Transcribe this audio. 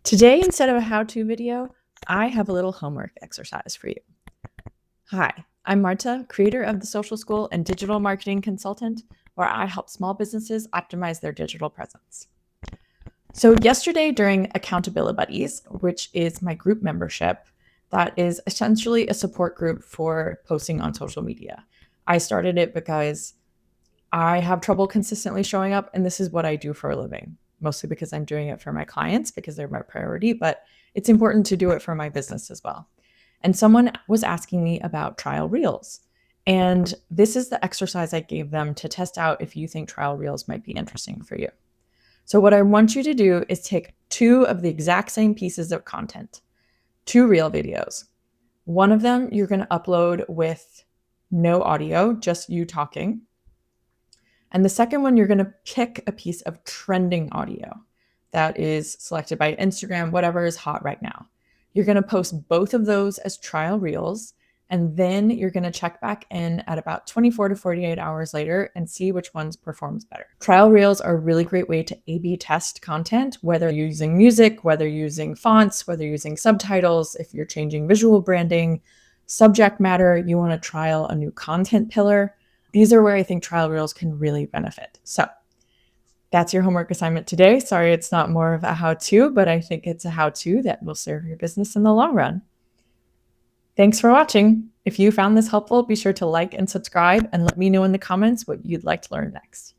Today, instead of a how-to video, I have a little homework exercise for you. Hi, I'm Marta, creator of the Social School and digital marketing consultant, where I help small businesses optimize their digital presence. So yesterday during Accountability Buddies, which is my group membership, that is essentially a support group for posting on social media. I started it because I have trouble consistently showing up, and this is what I do for a living, mostly because I'm doing it for my clients because they're my priority, but it's important to do it for my business as well. And someone was asking me about trial reels. And this is the exercise I gave them to test out if you think trial reels might be interesting for you. So what I want you to do is take two of the exact same pieces of content, two reel videos. One of them you're going to upload with no audio, just you talking. And the second one, you're going to pick a piece of trending audio that is selected by Instagram, whatever is hot right now. You're going to post both of those as trial reels, and then you're going to check back in at about 24 to 48 hours later and see which ones performs better. Trial reels are a really great way to A/B test content, whether you're using music, whether you're using fonts, whether you're using subtitles, if you're changing visual branding, subject matter, you want to trial a new content pillar. These are where I think trial reels can really benefit. So that's your homework assignment today. Sorry, it's not more of a how-to, but I think it's a how-to that will serve your business in the long run. Thanks for watching. If you found this helpful, be sure to like and subscribe and let me know in the comments what you'd like to learn next.